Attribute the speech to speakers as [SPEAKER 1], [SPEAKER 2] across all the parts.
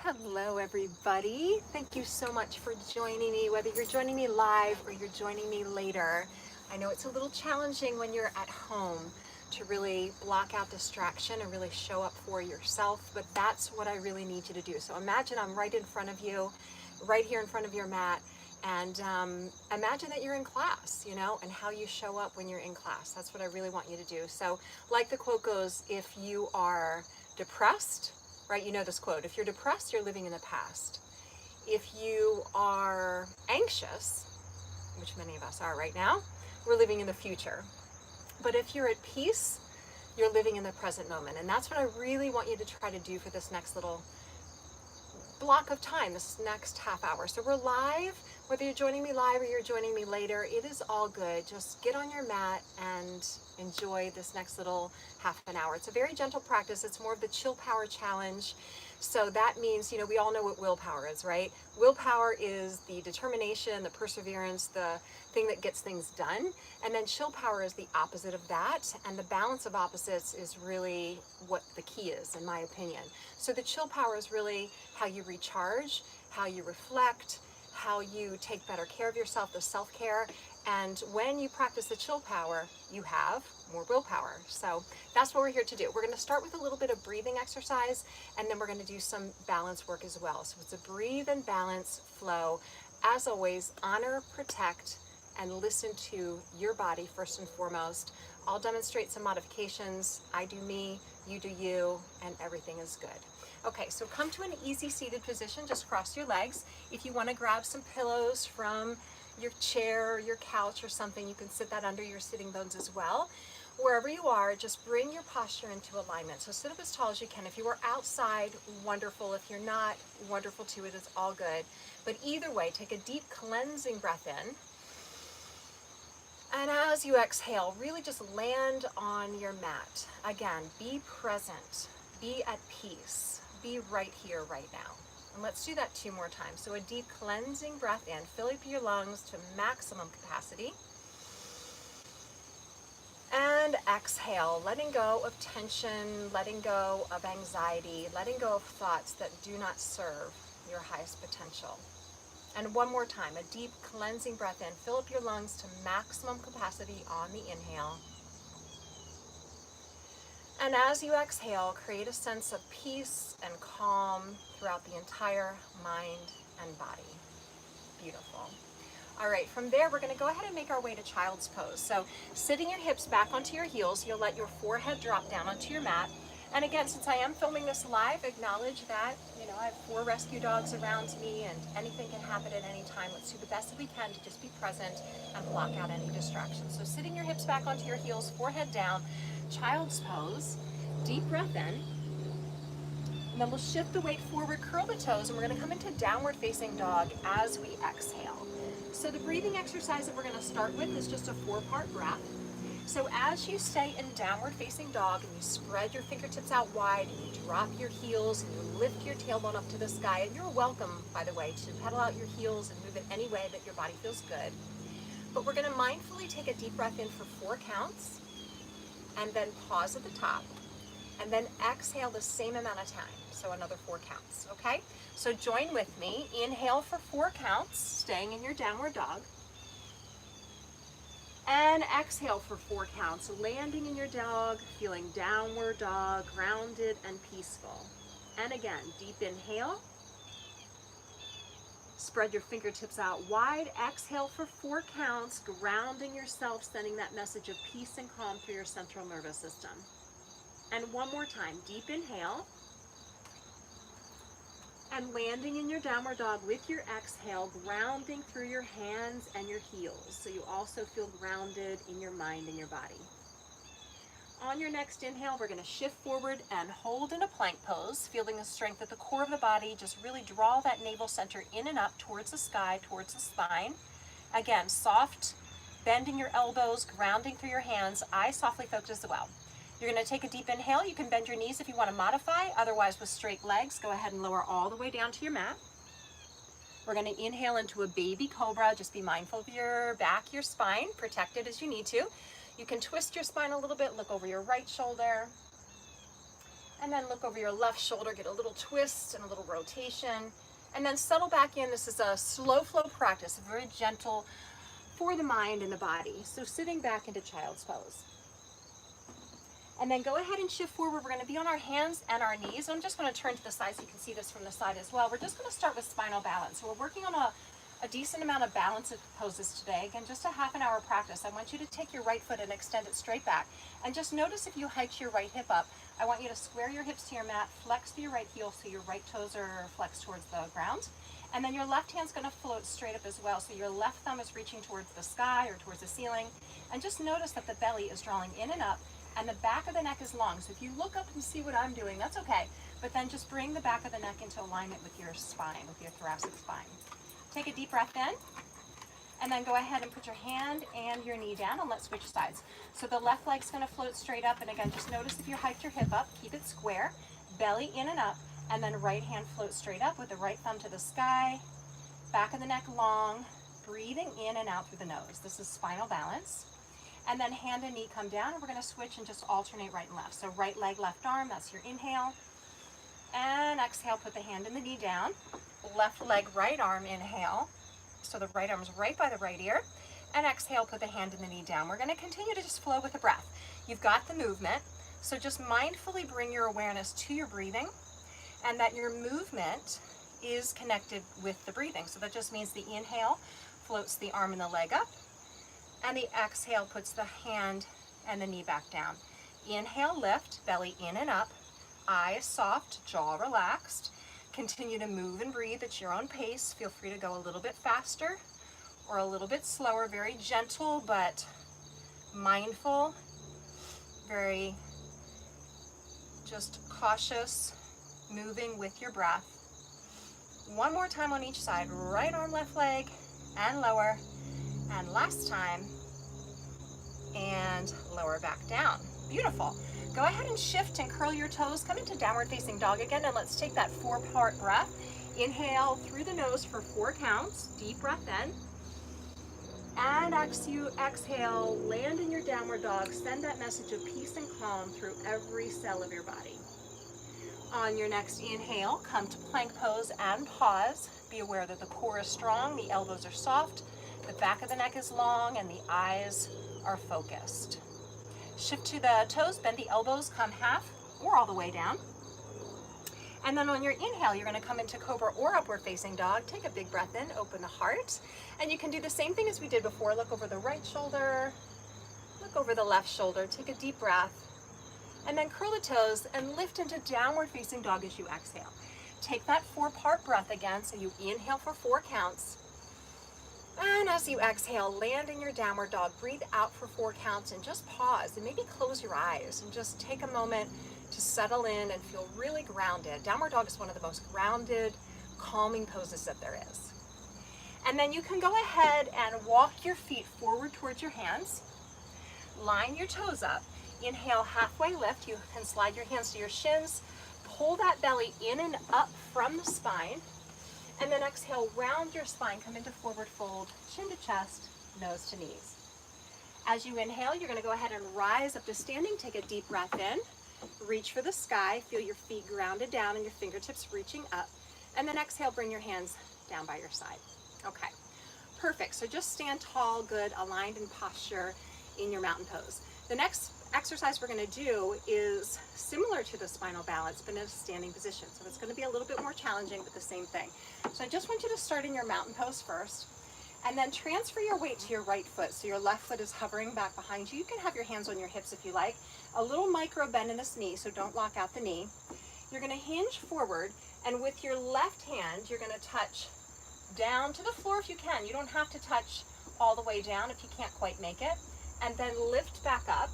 [SPEAKER 1] Hello everybody. Thank you so much for joining me, whether you're joining me live or you're joining me later. I know it's a little challenging when you're at home to really block out distraction and really show up for yourself, but that's what I really need you to do. So imagine I'm right in front of you, right here in front of your mat, and imagine that you're in class, and how you show up when you're in class. That's what I really want you to do. So like the quote goes, if you are depressed, right? You know this quote, if you're depressed, you're living in the past. If you are anxious, which many of us are right now, we're living in the future. But if you're at peace, you're living in the present moment. And that's what I really want you to try to do for this next little block of time, this next half hour. So we're live, whether you're joining me live or you're joining me later, it is all good. Just get on your mat and enjoy this next little half an hour. It's a very gentle practice. It's more of the chill power challenge. So that means, we all know what willpower is, right? Willpower is the determination, the perseverance, the thing that gets things done. And then chill power is the opposite of that. And the balance of opposites is really what the key is, in my opinion. So the chill power is really how you recharge, how you reflect, how you take better care of yourself, the self-care. And when you practice the chill power, you have more willpower. So that's what we're here to do. We're going to start with a little bit of breathing exercise, and then we're going to do some balance work as well. So it's a breathe and balance flow. As always, honor, protect, and listen to your body first and foremost. I'll demonstrate some modifications. I do me, you do you, and everything is good. Okay, so come to an easy seated position, just cross your legs. If you want to grab some pillows from your chair or your couch or something, you can sit that under your sitting bones as well. Wherever you are, just bring your posture into alignment. So sit up as tall as you can. If you are outside, wonderful. If you're not, wonderful too. It is all good. But either way, take a deep cleansing breath in. And as you exhale, really just land on your mat. Again, be present, be at peace, be right here, right now. And let's do that 2 more times. So a deep cleansing breath in, fill up your lungs to maximum capacity. And exhale, letting go of tension, letting go of anxiety, letting go of thoughts that do not serve your highest potential. And 1 more time, a deep cleansing breath in, fill up your lungs to maximum capacity on the inhale. And as you exhale, create a sense of peace and calm throughout the entire mind and body. Beautiful. All right, from there, we're going to go ahead and make our way to child's pose. So sitting your hips back onto your heels, you'll let your forehead drop down onto your mat. And again, since I am filming this live, acknowledge that, I have 4 rescue dogs around me and anything can happen at any time. Let's do the best that we can to just be present and block out any distractions. So sitting your hips back onto your heels, forehead down, child's pose, deep breath in. And then we'll shift the weight forward, curl the toes, and we're going to come into downward facing dog as we exhale. So the breathing exercise that we're going to start with is just a 4-part breath. So as you stay in downward facing dog and you spread your fingertips out wide and you drop your heels and you lift your tailbone up to the sky, and you're welcome, by the way, to pedal out your heels and move it any way that your body feels good. But we're going to mindfully take a deep breath in for 4 counts and then pause at the top and then exhale the same amount of time. So another 4 counts, okay? So join with me. Inhale for 4 counts, staying in your downward dog. And exhale for 4 counts, landing in your dog, feeling downward dog, grounded and peaceful. And again, deep inhale. Spread your fingertips out wide. Exhale for 4 counts, grounding yourself, sending that message of peace and calm through your central nervous system. And 1 more time, deep inhale. And landing in your downward dog with your exhale, grounding through your hands and your heels. So you also feel grounded in your mind and your body. On your next inhale, we're going to shift forward and hold in a plank pose, feeling the strength at the core of the body. Just really draw that navel center in and up towards the sky, towards the spine. Again, soft, bending your elbows, grounding through your hands. Eyes softly focused as well. You're going to take a deep inhale. You can bend your knees if you want to modify. Otherwise, with straight legs, go ahead and lower all the way down to your mat. We're going to inhale into a baby cobra. Just be mindful of your back, your spine. Protect it as you need to. You can twist your spine a little bit. Look over your right shoulder. And then look over your left shoulder, get a little twist and a little rotation. And then settle back in. This is a slow flow practice, very gentle for the mind and the body. So sitting back into child's pose. And then go ahead and shift forward. We're going to be on our hands and our knees. I'm just going to turn to the side so you can see this from the side as well. We're just going to start with spinal balance. So we're working on a decent amount of balance poses today. Again, just a half an hour practice. I want you to take your right foot and extend it straight back. And just notice if you hike your right hip up, I want you to square your hips to your mat, flex to your right heel so your right toes are flexed towards the ground. And then your left hand's going to float straight up as well. So your left thumb is reaching towards the sky or towards the ceiling. And just notice that the belly is drawing in and up and the back of the neck is long. So if you look up and see what I'm doing, that's okay. But then just bring the back of the neck into alignment with your spine, with your thoracic spine. Take a deep breath in, and then go ahead and put your hand and your knee down, and let's switch sides. So the left leg's going to float straight up, and again, just notice if you hiked your hip up, keep it square, belly in and up, and then right hand floats straight up with the right thumb to the sky, back of the neck long, breathing in and out through the nose. This is spinal balance. And then hand and knee come down, and we're going to switch and just alternate right and left. So right leg, left arm, that's your inhale. And exhale, put the hand and the knee down. Left leg, right arm, inhale. So the right arm's right by the right ear. And exhale, put the hand and the knee down. We're going to continue to just flow with the breath. You've got the movement, so just mindfully bring your awareness to your breathing, and that your movement is connected with the breathing. So that just means the inhale floats the arm and the leg up, and the exhale puts the hand and the knee back down. Inhale, lift, belly in and up, eyes soft, jaw relaxed. Continue to move and breathe at your own pace. Feel free to go a little bit faster or a little bit slower. Very gentle but mindful. Very just cautious, moving with your breath. One more time on each side. Right arm, left leg, and lower. And last time. And lower back down. Beautiful. Go ahead and shift and curl your toes. Come into downward facing dog again, and let's take that 4-part breath. Inhale through the nose for 4 counts. Deep breath in. And exhale, land in your downward dog. Send that message of peace and calm through every cell of your body. On your next inhale, come to plank pose and pause. Be aware that the core is strong, the elbows are soft, the back of the neck is long, and the eyes are focused. Shift to the toes, bend the elbows, come half or all the way down. And then on your inhale, you're going to come into Cobra or upward facing dog. Take a big breath in, open the heart. And you can do the same thing as we did before. Look over the right shoulder, look over the left shoulder, take a deep breath. And then curl the toes and lift into downward facing dog as you exhale. Take that 4-part breath again, so you inhale for 4 counts. And as you exhale, land in your downward dog. Breathe out for 4 counts and just pause and maybe close your eyes and just take a moment to settle in and feel really grounded. Downward dog is one of the most grounded, calming poses that there is. And then you can go ahead and walk your feet forward towards your hands. Line your toes up. Inhale, halfway lift. You can slide your hands to your shins. Pull that belly in and up from the spine. And then exhale, round your spine, come into forward fold, chin to chest, nose to knees. As you inhale, you're going to go ahead and rise up to standing. Take a deep breath in, reach for the sky, feel your feet grounded down and your fingertips reaching up. And then exhale, bring your hands down by your side. Okay, perfect. So just stand tall, good, aligned in posture in your mountain pose. The next exercise we're going to do is similar to the spinal balance, but in a standing position. So it's going to be a little bit more challenging, but the same thing. So I just want you to start in your mountain pose first, and then transfer your weight to your right foot. So your left foot is hovering back behind you. You can have your hands on your hips if you like. A little micro bend in this knee, so don't lock out the knee. You're going to hinge forward, and with your left hand, you're going to touch down to the floor if you can. You don't have to touch all the way down if you can't quite make it. And then lift back up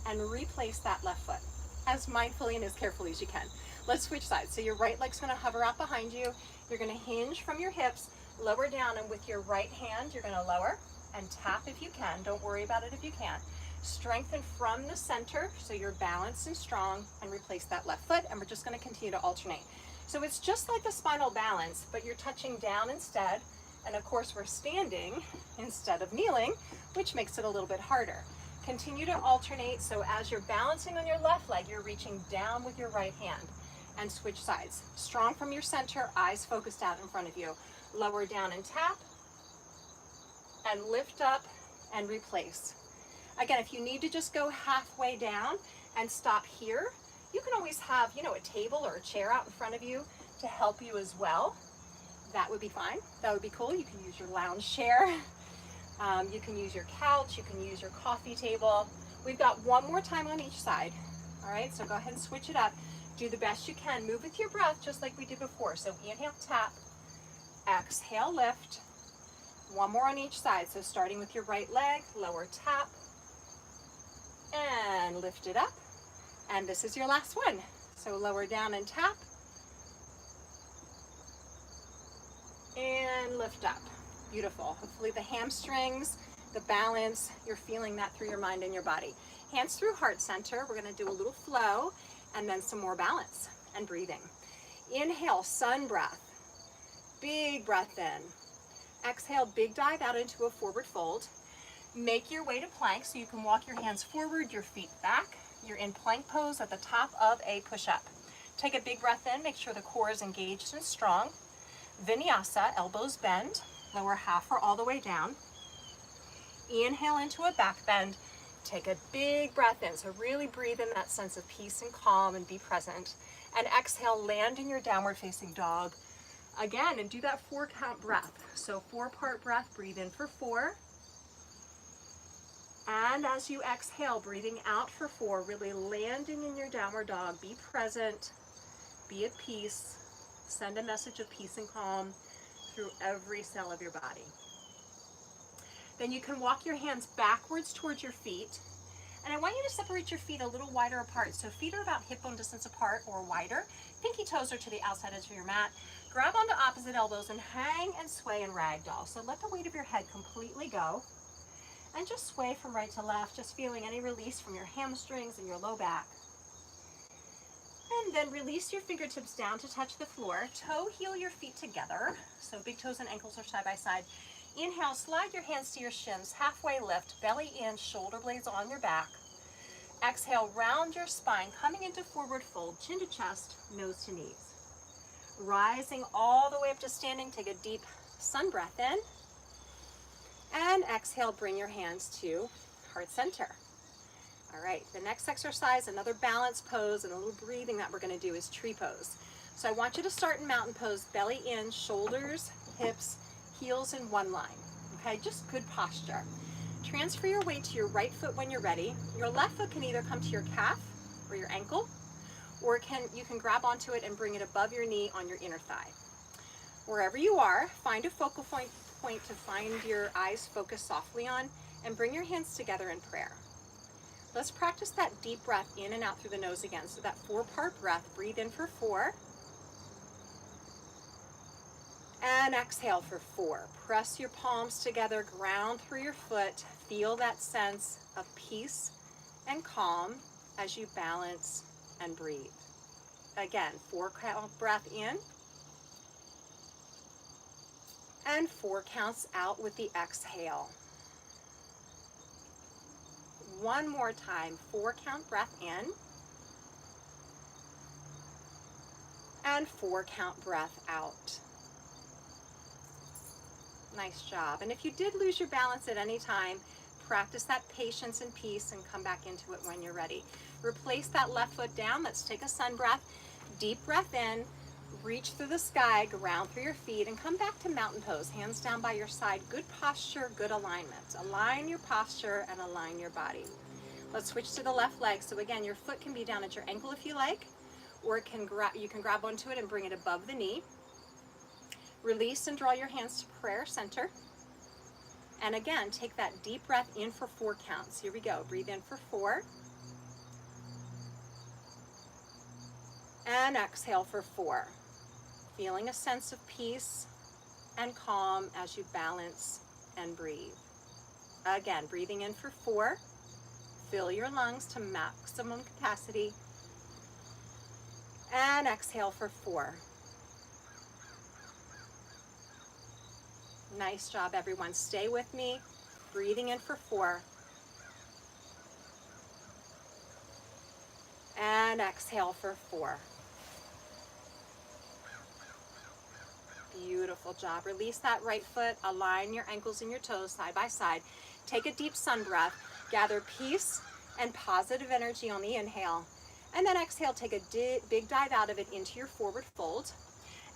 [SPEAKER 1] and replace that left foot as mindfully and as carefully as you can. Let's switch sides. So your right leg's going to hover out behind you. You're going to hinge from your hips, lower down, and with your right hand, you're going to lower and tap if you can. Don't worry about it if you can't. Strengthen from the center so you're balanced and strong, and replace that left foot, and we're just going to continue to alternate. So it's just like the spinal balance, but you're touching down instead, and of course we're standing instead of kneeling, which makes it a little bit harder. Continue to alternate, so as you're balancing on your left leg, you're reaching down with your right hand, and switch sides. Strong from your center, eyes focused out in front of you. Lower down and tap, and lift up and replace. Again, if you need to just go halfway down and stop here, you can always have, you know, a table or a chair out in front of you to help you as well. That would be fine. That would be cool. You can use your lounge chair. You can use your couch. You can use your coffee table. We've got one more time on each side. All right, so go ahead and switch it up. Do the best you can. Move with your breath just like we did before. So inhale, tap. Exhale, lift. One more on each side. So starting with your right leg, lower tap. And lift it up. And this is your last one. So lower down and tap. And lift up. Beautiful. Hopefully the hamstrings, the balance, you're feeling that through your mind and your body. Hands through heart center. We're going to do a little flow and then some more balance and breathing. Inhale, sun breath. Big breath in. Exhale, big dive out into a forward fold. Make your way to plank so you can walk your hands forward, your feet back. You're in plank pose at the top of a push-up. Take a big breath in. Make sure the core is engaged and strong. Vinyasa, elbows bend. Lower half or all the way down. Inhale into a back bend. Take a big breath in. So really breathe in that sense of peace and calm and be present. And exhale, land in your downward facing dog. Again, and do that 4-count breath. So 4-part breath, breathe in for 4. And as you exhale, breathing out for 4, really landing in your downward dog. Be present, be at peace, send a message of peace and calm through every cell of your body. Then you can walk your hands backwards towards your feet. And I want you to separate your feet a little wider apart. So feet are about hip bone distance apart or wider. Pinky toes are to the outside edge of your mat. Grab onto opposite elbows and hang and sway and ragdoll. So let the weight of your head completely go. And just sway from right to left, just feeling any release from your hamstrings and your low back. And then release your fingertips down to touch the floor. Toe heel your feet together. So big toes and ankles are side by side. Inhale, slide your hands to your shins, halfway lift, belly in, shoulder blades on your back. Exhale, round your spine, coming into forward fold, chin to chest, nose to knees. Rising all the way up to standing, take a deep sun breath in. And exhale, bring your hands to heart center. All right, the next exercise, another balance pose and a little breathing that we're going to do is tree pose. So I want you to start in mountain pose, belly in, shoulders, hips, heels in one line. Okay, just good posture. Transfer your weight to your right foot when you're ready. Your left foot can either come to your calf or your ankle, or you can grab onto it and bring it above your knee on your inner thigh. Wherever you are, find a focal point to find your eyes focused softly on, and bring your hands together in prayer. Let's practice that deep breath in and out through the nose again. So that 4-part breath, breathe in for 4. And exhale for 4. Press your palms together, ground through your foot. Feel that sense of peace and calm as you balance and breathe. Again, 4-count breath in. And 4 counts out with the exhale. One more time, 4-count breath in. And 4-count breath out. Nice job. And if you did lose your balance at any time, practice that patience and peace and come back into it when you're ready. Replace that left foot down. Let's take a sun breath. Deep breath in. Reach through the sky, ground through your feet, and come back to mountain pose. Hands down by your side. Good posture, good alignment. Align your posture and align your body. Let's switch to the left leg. So again, your foot can be down at your ankle if you like, or you can grab onto it and bring it above the knee. Release and draw your hands to prayer center. And again, take that deep breath in for 4 counts. Here we go. Breathe in for 4. And exhale for 4. Feeling a sense of peace and calm as you balance and breathe. Again, breathing in for 4. Fill your lungs to maximum capacity. And exhale for 4. Nice job, everyone. Stay with me. Breathing in for 4. And exhale for 4. Beautiful job. Release that right foot. Align your ankles and your toes side by side. Take a deep sun breath. Gather peace and positive energy on the inhale. And then exhale, take a big dive out of it into your forward fold.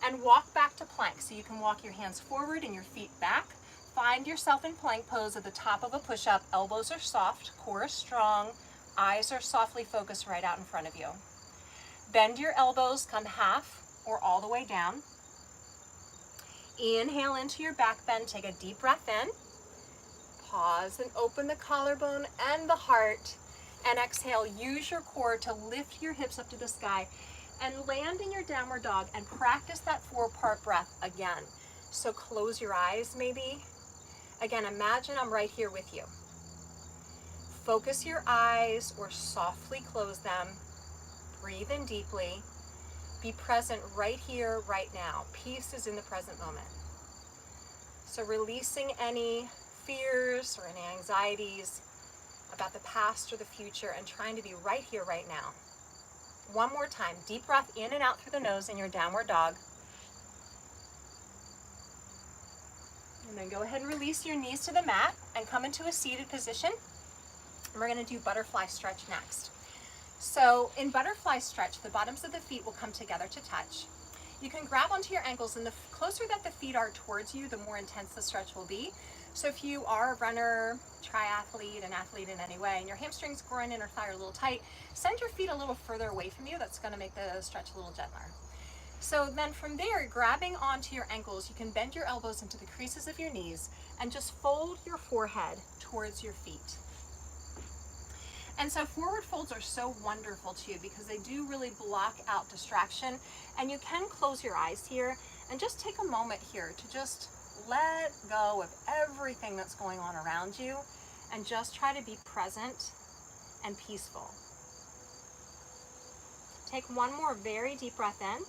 [SPEAKER 1] And walk back to plank. So you can walk your hands forward and your feet back. Find yourself in plank pose at the top of a push-up. Elbows are soft, core is strong, eyes are softly focused right out in front of you. Bend your elbows, come half or all the way down. Inhale into your back bend, take a deep breath in. Pause and open the collarbone and the heart. And exhale, use your core to lift your hips up to the sky and land in your downward dog and practice that 4-part breath again. So close your eyes maybe. Again, imagine I'm right here with you. Focus your eyes or softly close them. Breathe in deeply. Be present right here, right now. Peace is in the present moment. So releasing any fears or any anxieties about the past or the future and trying to be right here, right now. One more time, deep breath in and out through the nose in your downward dog. And then go ahead and release your knees to the mat and come into a seated position. And we're going to do butterfly stretch next. So in butterfly stretch, the bottoms of the feet will come together to touch. You can grab onto your ankles, and the closer that the feet are towards you, the more intense the stretch will be. So if you are a runner, triathlete, an athlete in any way, and your hamstrings, groin, inner thigh are a little tight, send your feet a little further away from you. That's going to make the stretch a little gentler. So then from there, grabbing onto your ankles, you can bend your elbows into the creases of your knees and just fold your forehead towards your feet. And so forward folds are so wonderful too because they do really block out distraction, and you can close your eyes here and just take a moment here to just let go of everything that's going on around you and just try to be present and peaceful. Take one more very deep breath in.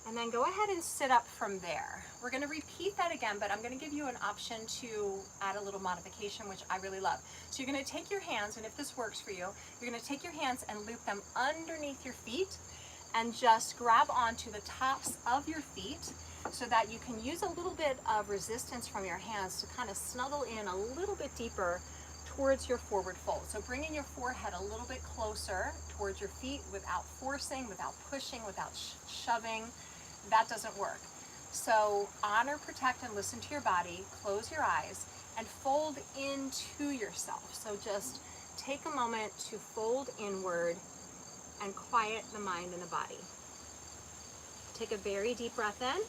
[SPEAKER 1] And then go ahead and sit up from there. We're going to repeat that again, but I'm going to give you an option to add a little modification, which I really love. So you're going to take your hands, and if this works for you, you're going to take your hands and loop them underneath your feet and just grab onto the tops of your feet so that you can use a little bit of resistance from your hands to kind of snuggle in a little bit deeper towards your forward fold. So bringing your forehead a little bit closer towards your feet without forcing, without pushing, without shoving. That doesn't work. So honor, protect, and listen to your body. Close your eyes and fold into yourself. So just take a moment to fold inward and quiet the mind and the body. Take a very deep breath in.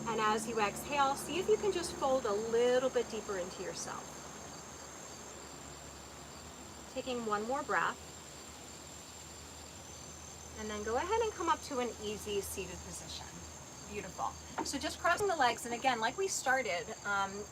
[SPEAKER 1] And as you exhale, see if you can just fold a little bit deeper into yourself. Taking one more breath. And then go ahead and come up to an easy seated position. Beautiful. So just crossing the legs, and again, like we started,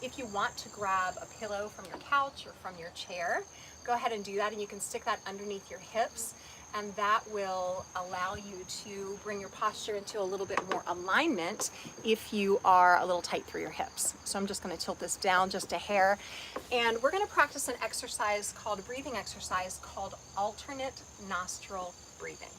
[SPEAKER 1] if you want to grab a pillow from your couch or from your chair, go ahead and do that, and you can stick that underneath your hips, and that will allow you to bring your posture into a little bit more alignment if you are a little tight through your hips. So I'm just going to tilt this down just a hair, and we're going to practice an exercise called a breathing exercise called alternate nostril breathing.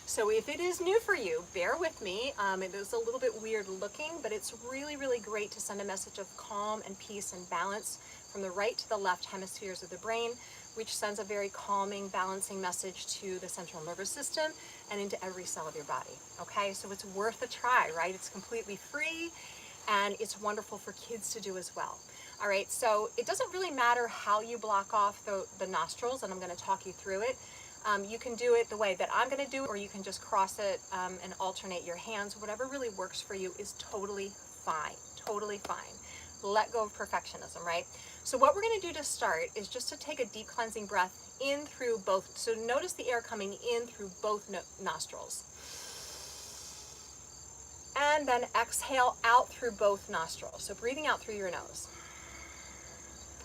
[SPEAKER 1] So if it is new for you, bear with me. It is a little bit weird looking, but it's really, really great to send a message of calm and peace and balance from the right to the left hemispheres of the brain, which sends a very calming, balancing message to the central nervous system and into every cell of your body. Okay, so it's worth a try, right? It's completely free, and it's wonderful for kids to do as well. All right, so it doesn't really matter how you block off the nostrils, and I'm going to talk you through it. You can do it the way that I'm going to do it, or you can just cross it and alternate your hands. Whatever really works for you is totally fine, totally fine. Let go of perfectionism, right? So what we're going to do to start is just to take a deep cleansing breath in through both. So notice the air coming in through both nostrils. And then exhale out through both nostrils. So breathing out through your nose.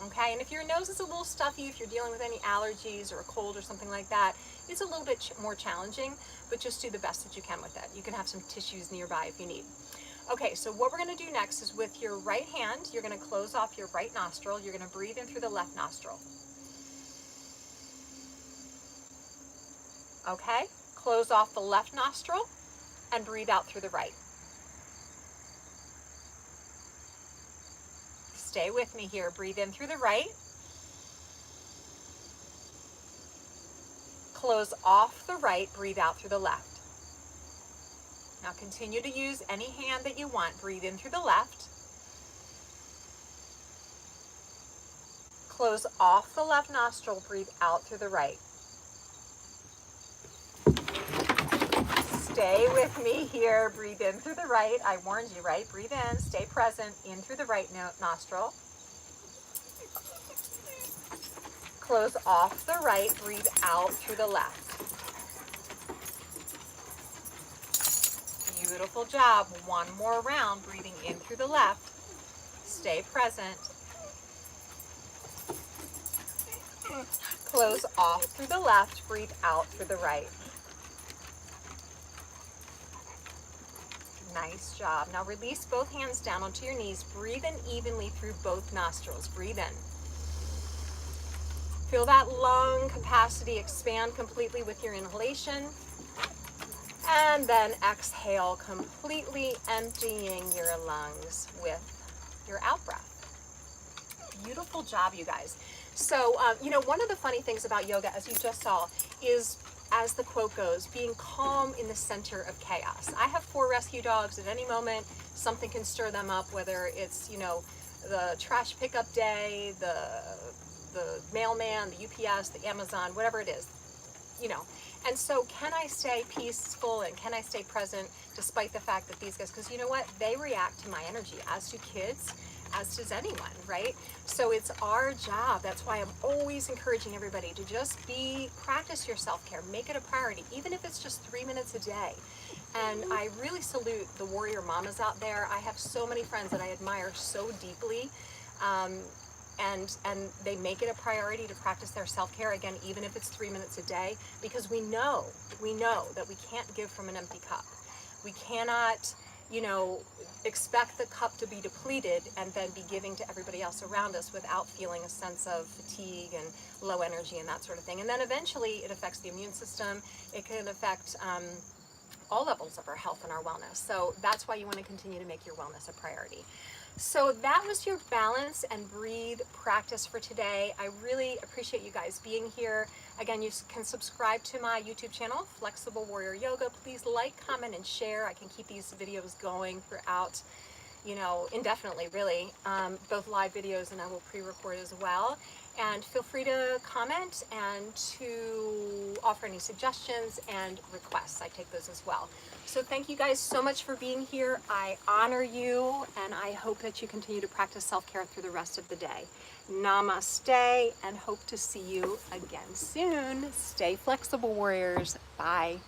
[SPEAKER 1] Okay, and if your nose is a little stuffy, if you're dealing with any allergies or a cold or something like that, it's a little bit more challenging, but just do the best that you can with it. You can have some tissues nearby if you need. Okay, so what we're going to do next is with your right hand, you're going to close off your right nostril. You're going to breathe in through the left nostril. Okay? Close off the left nostril and breathe out through the right. Stay with me here. Breathe in through the right. Close off the right, breathe out through the left. Now continue to use any hand that you want. Breathe in through the left. Close off the left nostril, breathe out through the right. Stay with me here. Breathe in through the right. I warned you, right? Breathe in, stay present, in through the right nostril. Close off the right, breathe out through the left. Beautiful job. One more round, breathing in through the left. Stay present. Close off through the left, breathe out through the right. Nice job. Now release both hands down onto your knees. Breathe in evenly through both nostrils. Breathe in. Feel that lung capacity expand completely with your inhalation. And then exhale, completely emptying your lungs with your out breath. Beautiful job, you guys. So, one of the funny things about yoga, as you just saw, is, as the quote goes, being calm in the center of chaos. I have 4 rescue dogs. At any moment, something can stir them up, whether it's, the trash pickup day, the mailman, the UPS, the Amazon, whatever it is, And so can I stay peaceful and can I stay present despite the fact that these guys, because you know what? They react to my energy, as do kids, as does anyone, right? So it's our job. That's why I'm always encouraging everybody to just practice your self-care, make it a priority, even if it's just 3 minutes a day. And I really salute the warrior mamas out there. I have so many friends that I admire so deeply. And they make it a priority to practice their self-care, again, even if it's 3 minutes a day, because we know that we can't give from an empty cup. We cannot, expect the cup to be depleted and then be giving to everybody else around us without feeling a sense of fatigue and low energy and that sort of thing. And then eventually it affects the immune system. It can affect all levels of our health and our wellness. So that's why you want to continue to make your wellness a priority. So that was your balance and breathe practice for today. I really appreciate you guys being here. Again, you can subscribe to my YouTube channel, Flexible Warrior Yoga. Please like, comment, and share. I can keep these videos going throughout, indefinitely, really, both live videos, and I will pre-record as well. And feel free to comment and to offer any suggestions and requests. I take those as well. So thank you guys so much for being here. I honor you, and I hope that you continue to practice self-care through the rest of the day. Namaste, and hope to see you again soon. Stay flexible, warriors. Bye.